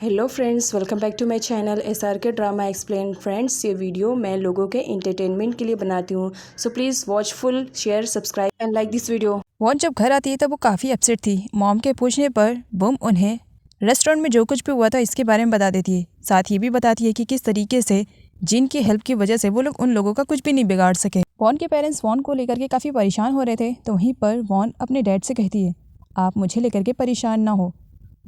Hello friends, welcome back to my channel SRK drama explain. Friends, ये video मैं लोगों के एंटरटेनमेंट के लिए बनाती हूँ, so please watch full, share, subscribe and like this video. वॉन जब घर आती है तब वो काफ़ी अपसेट थी। मॉम के पूछने पर बूम उन्हें रेस्टोरेंट में जो कुछ भी हुआ था इसके बारे में बता देती है। साथ ये भी बताती है कि किस तरीके से जिन की हेल्प की वजह से वो लोग उन लोगों का कुछ भी नहीं बिगाड़ सके। वॉन के पेरेंट्स वॉन को लेकर के काफ़ी परेशान हो रहे थे, तो वहीं पर वॉन अपने डैड से कहती है, आप मुझे लेकर के परेशान ना हो,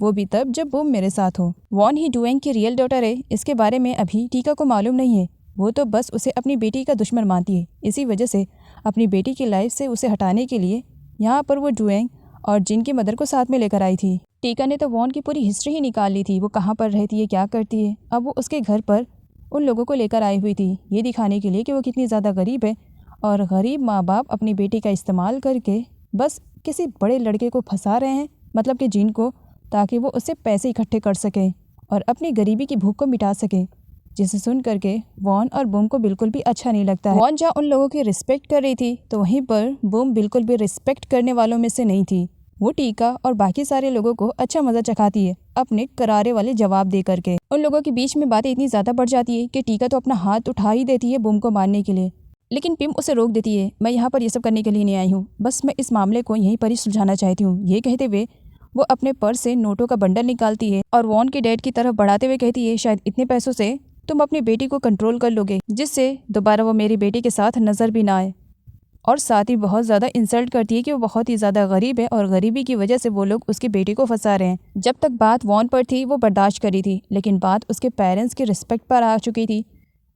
वो भी तब जब बूम मेरे साथ हो। वॉन ही डुएंग की रियल डॉटर है, इसके बारे में अभी टीका को मालूम नहीं है। वो तो बस उसे अपनी बेटी का दुश्मन मानती है। इसी वजह से अपनी बेटी की लाइफ से उसे हटाने के लिए यहाँ पर वो डुएंग और जिन की मदर को साथ में लेकर आई थी। टीका ने तो वॉन की पूरी हिस्ट्री ही निकाल ली थी, वो कहाँ पर रहती है, क्या करती है। अब वो उसके घर पर उन लोगों को लेकर आई हुई थी, ये दिखाने के लिए कि वो कितनी ज़्यादा गरीब है और गरीब माँ बाप अपनी बेटी का इस्तेमाल करके बस किसी बड़े लड़के को फंसा रहे हैं, मतलब कि जिन को, ताकि वो उससे पैसे इकट्ठे कर सके और अपनी गरीबी की भूख को मिटा सके। जिसे सुन करके वॉन और बूम को बिल्कुल भी अच्छा नहीं लगता है। वॉन जहाँ उन लोगों की रिस्पेक्ट कर रही थी, तो वहीं पर बूम बिल्कुल भी रिस्पेक्ट करने वालों में से नहीं थी। वो टीका और बाकी सारे लोगों को अच्छा मजा चखाती है अपने करारे वाले जवाब दे करके। उन लोगों के बीच में बातें इतनी ज़्यादा बढ़ जाती है कि टीका तो अपना हाथ उठा ही देती है बूम को मारने के लिए, लेकिन पिम उसे रोक देती है। मैं यहाँ पर ये सब करने के लिए नहीं आई हूँ, बस मैं इस मामले को यहीं पर ही सुलझाना चाहती हूँ। ये कहते हुए वो अपने पर्स से नोटों का बंडल निकालती है और वॉन के डैड की तरफ बढ़ाते हुए कहती है, शायद इतने पैसों से तुम अपनी बेटी को कंट्रोल कर लोगे, जिससे दोबारा वो मेरी बेटी के साथ नजर भी ना आए। और साथ ही बहुत ज़्यादा इंसल्ट करती है कि वो बहुत ही ज़्यादा गरीब है और गरीबी की वजह से वो लोग उसकी बेटी को फंसा रहे हैं। जब तक बात वॉन पर थी वो बर्दाश्त करी थी, लेकिन बात उसके पेरेंट्स की रिस्पेक्ट पर आ चुकी थी,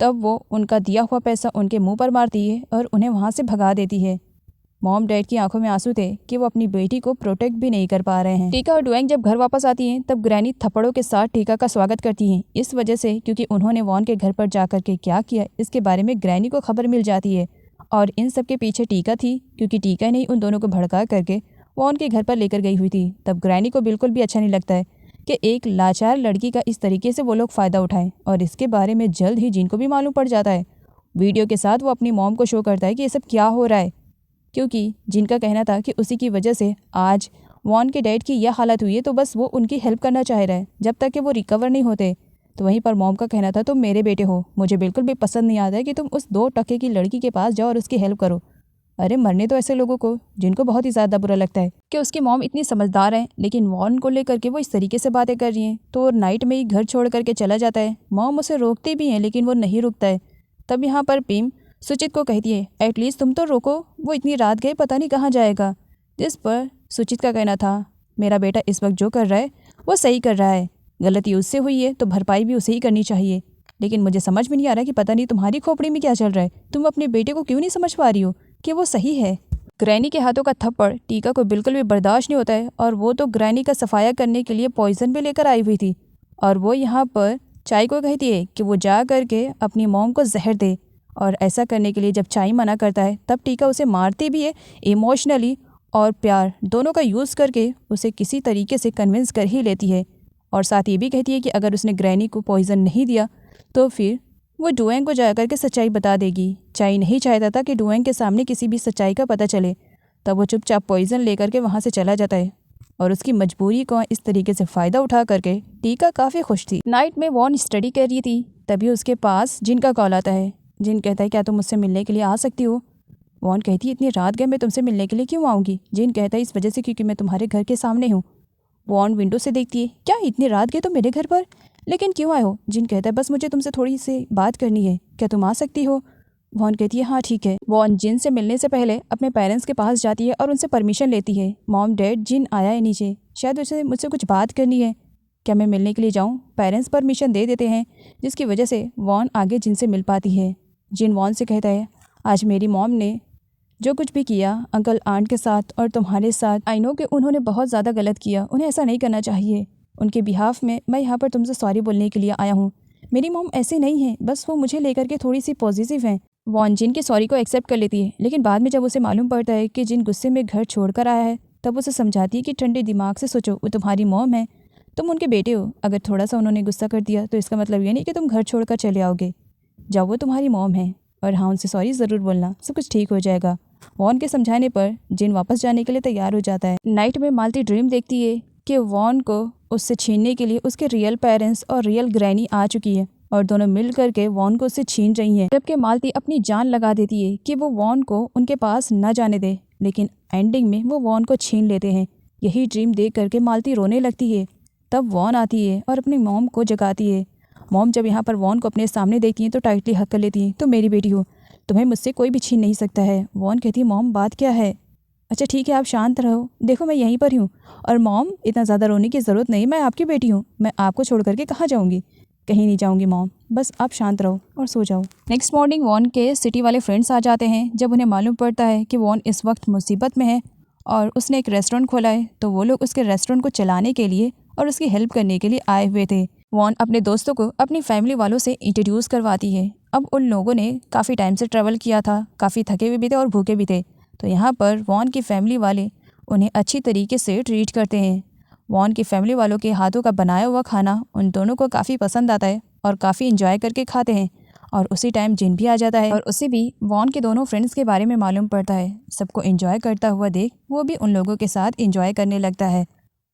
तब वो उनका दिया हुआ पैसा उनके मुंह पर मारती है और उन्हें वहाँ से भगा देती है। मॉम डैड की आंखों में आंसू थे कि वो अपनी बेटी को प्रोटेक्ट भी नहीं कर पा रहे हैं। टीका और डुएंग जब घर वापस आती हैं, तब ग्रैनी थप्पड़ों के साथ टीका का स्वागत करती हैं, इस वजह से क्योंकि उन्होंने वॉन के घर पर जाकर के क्या किया इसके बारे में ग्रैनी को खबर मिल जाती है। और इन सब के पीछे टीका थी, क्योंकि टीका ने उन दोनों को भड़का करके वॉन के घर पर लेकर गई हुई थी। तब ग्रैनी को बिल्कुल भी अच्छा नहीं लगता है कि एक लाचार लड़की का इस तरीके से वो लोग फ़ायदा उठाएं, और इसके बारे में जल्द ही जिनको भी मालूम पड़ जाता है। वीडियो के साथ वो अपनी मॉम को शो करता है कि ये सब क्या हो रहा है, क्योंकि जिनका कहना था कि उसी की वजह से आज वॉन के डैड की यह हालत हुई है, तो बस वो उनकी हेल्प करना चाह रहा है जब तक कि वो रिकवर नहीं होते। तो वहीं पर मॉम का कहना था, तुम मेरे बेटे हो, मुझे बिल्कुल भी पसंद नहीं आता है कि तुम उस 2 टके की लड़की के पास जाओ और उसकी हेल्प करो। अरे मरने तो ऐसे लोगों को जिनको बहुत ही ज़्यादा बुरा लगता है कि उसकी मॉम इतनी समझदार है, लेकिन वॉन को लेकर के वो इस तरीके से बातें कर रही हैं। तो वो नाइट में ही घर छोड़ करके चला जाता है। मॉम उसे रोकती भी हैं, लेकिन वो नहीं रुकता है। तब यहाँ पर पिम सुचित को कहती है, एटलीस्ट तुम तो रोको, वो इतनी रात गए, पता नहीं कहाँ जाएगा। जिस पर सुचित का कहना था, मेरा बेटा इस वक्त जो कर रहा है वो सही कर रहा है, गलती उससे हुई है तो भरपाई भी उसे ही करनी चाहिए। लेकिन मुझे समझ में नहीं आ रहा कि पता नहीं तुम्हारी खोपड़ी में क्या चल रहा है, तुम अपने बेटे को क्यों नहीं समझ पा रही हो कि वो सही है। ग्रैनी के हाथों का थप्पड़ टीका को बिल्कुल भी बर्दाश्त नहीं होता है, और वो तो ग्रैनी का सफाया करने के लिए पॉइजन भी लेकर आई हुई थी। और वो यहाँ पर चाय को कहती है कि वो जा करके अपनी मॉम को जहर दे, और ऐसा करने के लिए जब चाय मना करता है तब टीका उसे मारती भी है। इमोशनली और प्यार दोनों का यूज़ करके उसे किसी तरीके से कन्विंस कर ही लेती है, और साथ ये भी कहती है कि अगर उसने ग्रैनी को पॉइज़न नहीं दिया तो फिर वो डुएंग को जा करके सच्चाई बता देगी। चाय नहीं चाहता था कि डुएंग के सामने किसी भी सच्चाई का पता चले, तब वो चुपचाप पॉइज़न लेकर के वहाँ से चला जाता है, और उसकी मजबूरी को इस तरीके से फ़ायदा उठा करके टीका काफ़ी खुश थी। नाइट में वॉन स्टडी कर रही थी, तभी उसके पास जिन का कॉल आता है। जिन कहता है, क्या तुम मुझसे मिलने के लिए आ सकती हो। वॉन कहती है, इतनी रात गए मैं तुमसे मिलने के लिए क्यों आऊँगी। जिन कहता है, इस वजह से क्योंकि मैं तुम्हारे घर के सामने हूँ। वॉन विंडो से देखती है, क्या इतनी रात गए तुम मेरे घर पर, लेकिन क्यों आए हो। जिन कहता है, बस मुझे तुमसे थोड़ी सी बात करनी है, क्या तुम आ सकती हो। वॉन कहती है, हाँ ठीक है। वॉन जिन से मिलने से पहले अपने पेरेंट्स के पास जाती है और उनसे परमिशन लेती है। मॉम डैड, जिन आया है नीचे, शायद उसे मुझसे कुछ बात करनी है, क्या मैं मिलने के लिए जाऊँ। पेरेंट्स परमिशन दे देते हैं, जिसकी वजह से वॉन आगे जिन से मिल पाती है। जिन वॉन से कहता है, आज मेरी मॉम ने जो कुछ भी किया अंकल आंट के साथ और तुम्हारे साथ, आई नो कि उन्होंने बहुत ज़्यादा गलत किया, उन्हें ऐसा नहीं करना चाहिए। उनके बिहाफ में मैं यहाँ पर तुमसे सॉरी बोलने के लिए आया हूँ। मेरी मॉम ऐसे नहीं है, बस वो मुझे लेकर के थोड़ी सी पॉजिटिव हैं। वॉन जिन की सॉरी को एक्सेप्ट कर लेती है, लेकिन बाद में जब उसे मालूम पड़ता है कि जिन गुस्से में घर छोड़कर आया है, तब उसे समझाती है कि ठंडे दिमाग से सोचो, वो तुम्हारी मॉम है, तुम उनके बेटे हो। अगर थोड़ा सा उन्होंने गुस्सा कर दिया तो इसका मतलब ये नहीं कि तुम घर छोड़कर चले आओगे। जाओ, वो तुम्हारी मॉम है, और हाँ उनसे सॉरी ज़रूर बोलना, सब कुछ ठीक हो जाएगा। वॉन के समझाने पर जिन वापस जाने के लिए तैयार हो जाता है। नाइट में मालती ड्रीम देखती है कि वॉन को उससे छीनने के लिए उसके रियल पेरेंट्स और रियल ग्रैनी आ चुकी है और दोनों मिल करके वॉन को उससे छीन रही हैं। जबकि मालती अपनी जान लगा देती है कि वो वॉन को उनके पास न जाने दे, लेकिन एंडिंग में वो वॉन को छीन लेते हैं। यही ड्रीम देख करके मालती रोने लगती है। तब वॉन आती है और अपनी मॉम को जगाती है। मॉम जब यहाँ पर वॉन को अपने सामने देखती हैं तो टाइटली हक कर लेती हैं। तुम मेरी बेटी हो, तुम्हें मुझसे कोई भी छीन नहीं सकता है। वॉन कहती है मॉम बात क्या है? अच्छा ठीक है, आप शांत रहो, देखो मैं यहीं पर हूँ। और मॉम इतना ज़्यादा रोने की ज़रूरत नहीं, मैं आपकी बेटी हूँ, मैं आपको छोड़ करके कहाँ जाऊँगी? कहीं नहीं जाऊँगी मॉम, बस आप शांत रहो और सो जाओ। नेक्स्ट मॉर्निंग वॉन के सिटी वाले फ्रेंड्स आ जाते हैं। जब उन्हें मालूम पड़ता है कि वॉन इस वक्त मुसीबत में है और उसने एक रेस्टोरेंट खोला है, तो वो लोग उसके रेस्टोरेंट को चलाने के लिए और उसकी हेल्प करने के लिए आए हुए थे। वॉन अपने दोस्तों को अपनी फैमिली वालों से इंट्रोड्यूस करवाती है। अब उन लोगों ने काफ़ी टाइम से ट्रैवल किया था, काफ़ी थके हुए भी थे और भूखे भी थे, तो यहाँ पर वॉन की फैमिली वाले उन्हें अच्छी तरीके से ट्रीट करते हैं। वॉन की फैमिली वालों के हाथों का बनाया हुआ खाना उन दोनों को काफ़ी पसंद आता है और काफ़ी इंजॉय करके खाते हैं। और उसी टाइम जिन भी आ जाता है और उसे भी वॉन के दोनों फ्रेंड्स के बारे में मालूम पड़ता है। सबको एंजॉय करता हुआ देख वो भी उन लोगों के साथ एंजॉय करने लगता है।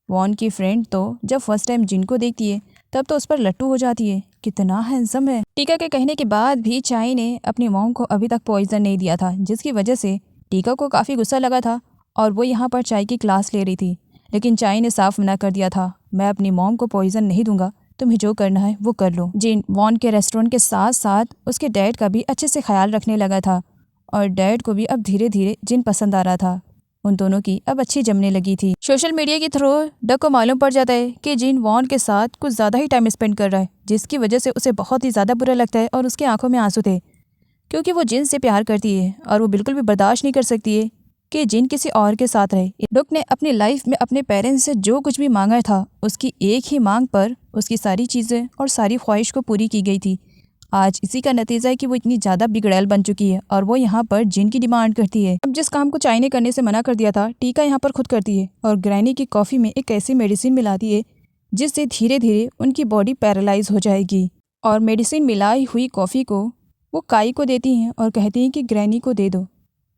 वॉन की फ्रेंड तो जब फर्स्ट टाइम जिन को देखती है तब तो उस पर लट्टू हो जाती है, कितना हैंडसम है। टीका के कहने के बाद भी चाई ने अपनी मॉम को अभी तक पॉइजन नहीं दिया था, जिसकी वजह से टीका को काफ़ी गुस्सा लगा था और वो यहाँ पर चाय की क्लास ले रही थी। लेकिन चाय ने साफ मना कर दिया था, मैं अपनी मॉम को पॉइजन नहीं दूंगा, तुम्हें जो करना है वो कर लो। जिन वॉन के रेस्टोरेंट के साथ साथ उसके डैड का भी अच्छे से ख्याल रखने लगा था और डैड को भी अब धीरे धीरे जिन पसंद आ रहा था। उन दोनों की अब अच्छी जमने लगी थी। सोशल मीडिया के थ्रू डक को मालूम पड़ जाता है कि जिन वॉन के साथ कुछ ज़्यादा ही टाइम स्पेंड कर रहा है, जिसकी वजह से उसे बहुत ही ज़्यादा बुरा लगता है और उसकी आंखों में आंसू थे, क्योंकि वो जिन से प्यार करती है और वो बिल्कुल भी बर्दाश्त नहीं कर सकती है कि जिन किसी और के साथ रहे। डक ने अपनी लाइफ में अपने पेरेंट्स से जो कुछ भी मांगा था, उसकी एक ही मांग पर उसकी सारी चीज़ें और सारी ख्वाहिश को पूरी की गई थी। आज इसी का नतीजा है कि वो इतनी ज़्यादा बिगड़ैल बन चुकी है और वो यहाँ पर जिन की डिमांड करती है। अब जिस काम को चाय ने करने से मना कर दिया था, टीका यहाँ पर खुद करती है और ग्रैनी की कॉफ़ी में एक ऐसी मेडिसिन मिलाती है जिससे धीरे धीरे उनकी बॉडी पैरालाइज हो जाएगी। और मेडिसिन मिलाई हुई कॉफ़ी को वो काई को देती हैं और कहती हैं कि ग्रैनी को दे दो।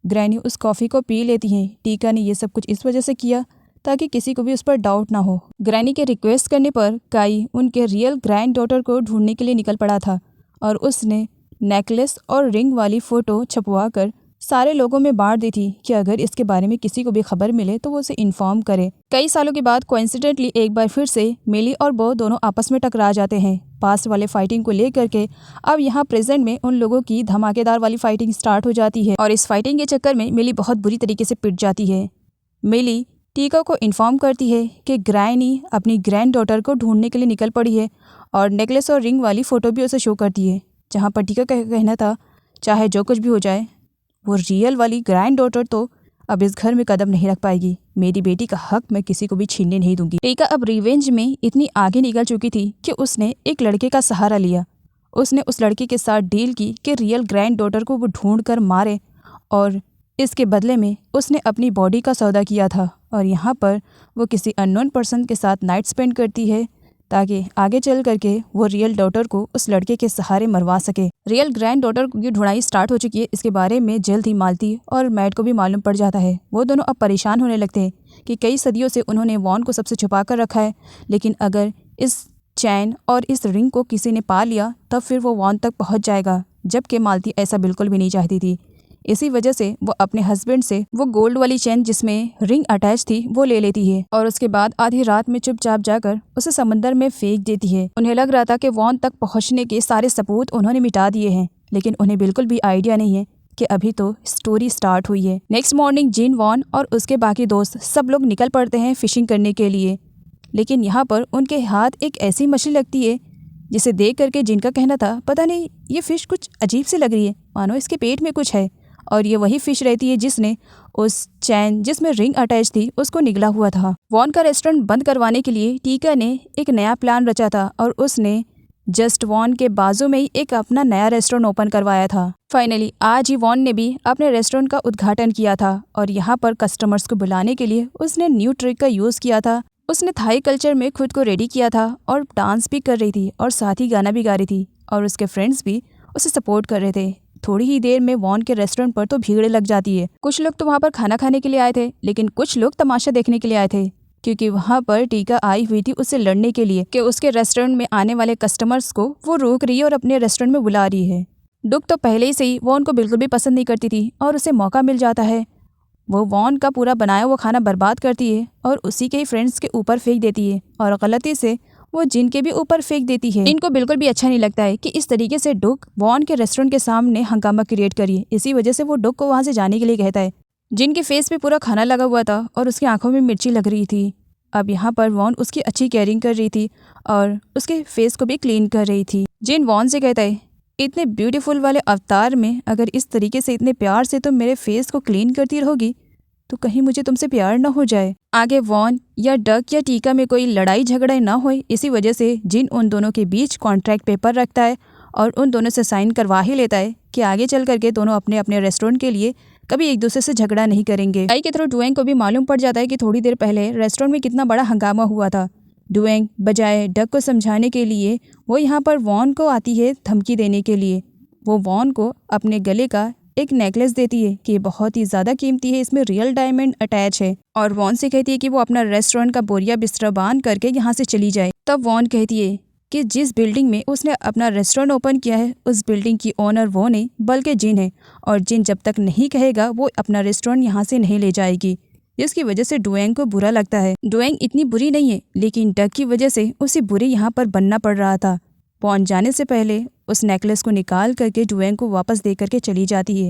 ग्रैनी उस कॉफ़ी को पी लेती हैं। टीका ने ये सब कुछ इस वजह से किया ताकि किसी को भी उस पर डाउट ना हो। ग्रैनी के रिक्वेस्ट करने पर काई उनके रियल ग्रैंड डॉटर को ढूंढने के लिए निकल पड़ा था और उसने नेकलेस और रिंग वाली फ़ोटो छपवा कर सारे लोगों में बांट दी थी कि अगर इसके बारे में किसी को भी खबर मिले तो वो उसे इन्फॉर्म करे। कई सालों के बाद कोइंसिडेंटली एक बार फिर से मिली और बो दोनों आपस में टकरा जाते हैं पास्ट वाले फाइटिंग को लेकर के। अब यहाँ प्रेजेंट में उन लोगों की धमाकेदार वाली फाइटिंग स्टार्ट हो जाती है और इस फाइटिंग के चक्कर में मिली बहुत बुरी तरीके से पिट जाती है। मिली टीका को इन्फॉर्म करती है कि ग्रैनी अपनी ग्रैंड डॉटर को ढूंढने के लिए निकल पड़ी है और नेकलेस और रिंग वाली फ़ोटो भी उसे शो करती है, जहाँ पर टीका का कहना था चाहे जो कुछ भी हो जाए वो रियल वाली ग्रैंड डॉटर तो अब इस घर में कदम नहीं रख पाएगी। मेरी बेटी का हक मैं किसी को भी छीनने नहीं दूंगी। टीका अब रिवेंज में इतनी आगे निकल चुकी थी कि उसने एक लड़के का सहारा लिया। उसने उस लड़के के साथ डील की कि रियल ग्रैंड डॉटर को वो ढूंढ कर मारे और इसके बदले में उसने अपनी बॉडी का सौदा किया था और यहाँ पर वो किसी अननोन पर्सन के साथ नाइट स्पेंड करती है ताकि आगे चल करके वो रियल डॉटर को उस लड़के के सहारे मरवा सके। रियल ग्रैंड डॉटर की ढूंढाई स्टार्ट हो चुकी है। इसके बारे में जल्द ही मालती और मैट को भी मालूम पड़ जाता है। वो दोनों अब परेशान होने लगते हैं कि कई सदियों से उन्होंने वॉन को सबसे छुपा कर रखा है, लेकिन अगर इस चैन और इस रिंग को किसी ने पा लिया तब फिर वो वॉन तक पहुँच जाएगा, जबकि मालती ऐसा बिल्कुल भी नहीं चाहती थी। इसी वजह से वो अपने हस्बैंड से वो गोल्ड वाली चेन जिसमें रिंग अटैच थी वो ले लेती है और उसके बाद आधी रात में चुपचाप जाकर उसे समंदर में फेंक देती है। उन्हें लग रहा था कि वॉन तक पहुंचने के सारे सबूत उन्होंने मिटा दिए हैं, लेकिन उन्हें बिल्कुल भी आइडिया नहीं है कि अभी तो स्टोरी स्टार्ट हुई है। नेक्स्ट मॉर्निंग जिन, वॉन और उसके बाकी दोस्त सब लोग निकल पड़ते हैं फिशिंग करने के लिए, लेकिन यहाँ पर उनके हाथ एक ऐसी मछली लगती है जिसे देख करके जिनका कहना था पता नहीं ये फ़िश कुछ अजीब सी लग रही है, मानो इसके पेट में कुछ है। और ये वही फिश रहती है जिसने उस चैन जिसमें रिंग अटैच थी उसको निगला हुआ था। वॉन का रेस्टोरेंट बंद करवाने के लिए टीका ने एक नया प्लान रचा था और उसने जस्ट वॉन के बाजू में ही एक अपना नया रेस्टोरेंट ओपन करवाया था। फाइनली आज ही वॉन ने भी अपने रेस्टोरेंट का उद्घाटन किया था और यहाँ पर कस्टमर्स को बुलाने के लिए उसने न्यू ट्रिक का यूज़ किया था। उसने थाई कल्चर में खुद को रेडी किया था और डांस भी कर रही थी और साथ ही गाना भी गा रही थी और उसके फ्रेंड्स भी उसे सपोर्ट कर रहे थे। थोड़ी ही देर में वॉन के रेस्टोरेंट पर तो भीड़ लग जाती है। कुछ लोग तो वहाँ पर खाना खाने के लिए आए थे, लेकिन कुछ लोग तमाशा देखने के लिए आए थे। क्योंकि वहाँ पर टीका आई हुई थी उससे लड़ने के लिए कि उसके रेस्टोरेंट में आने वाले कस्टमर्स को वो रोक रही है और अपने रेस्टोरेंट में बुला रही है। डुक तो पहले ही से ही वो उनको बिल्कुल भी पसंद नहीं करती थी और उसे मौका मिल जाता है वो वॉन का पूरा बनाया हुआ खाना बर्बाद करती है और उसी के ही फ्रेंड्स के ऊपर फेंक देती है और गलती से वो जिन के भी ऊपर फेंक देती है। इनको बिल्कुल भी अच्छा नहीं लगता है कि इस तरीके से डुक वॉन के रेस्टोरेंट के सामने हंगामा क्रिएट करिए। इसी वजह से वो डुक को वहाँ से जाने के लिए कहता है। जिन के फेस पे पूरा खाना लगा हुआ था और उसकी आंखों में मिर्ची लग रही थी। अब यहाँ पर वॉन उसकी अच्छी केयरिंग कर रही थी और उसके फेस को भी क्लीन कर रही थी। जिन वॉन से कहता है इतने ब्यूटीफुल वाले अवतार में अगर इस तरीके से इतने प्यार से तुम मेरे फेस को क्लीन करती रहोगी तो कहीं मुझे तुमसे प्यार न हो जाए। आगे वॉन या डक या टीका में कोई लड़ाई झगड़ा ना हो, इसी वजह से जिन उन दोनों के बीच कॉन्ट्रैक्ट पेपर रखता है और उन दोनों से साइन करवा ही लेता है कि आगे चल करके दोनों अपने अपने रेस्टोरेंट के लिए कभी एक दूसरे से झगड़ा नहीं करेंगे। आई के थ्रू डुएंग को भी मालूम पड़ जाता है कि थोड़ी देर पहले रेस्टोरेंट में कितना बड़ा हंगामा हुआ था। डुएंग बजाय डक को समझाने के लिए वो यहाँ पर वॉन को आती है धमकी देने के लिए। वो वॉन को अपने गले का एक नेकलेस देती है कि बहुत ही ज़्यादा कीमती है, इसमें रियल डायमंड अटैच है और वॉन से कहती है कि वो अपना रेस्टोरेंट का बोरिया बिस्तरा बांध करके यहाँ से चली जाए। तब वॉन कहती है कि जिस बिल्डिंग में उसने अपना रेस्टोरेंट ओपन किया है उस बिल्डिंग की ओनर वो नहीं बल्कि जिन है और जिन जब तक नहीं कहेगा वो अपना रेस्टोरेंट यहाँ से नहीं ले जाएगी। जिसकी वजह से डुएंग को बुरा लगता है। डुएंग इतनी बुरी नहीं है लेकिन डक की वजह से उसे बुरी यहाँ पर बनना पड़ रहा था। वॉन जाने से पहले उस नेकलेस को निकाल करके डुएंग को वापस दे करके चली जाती है।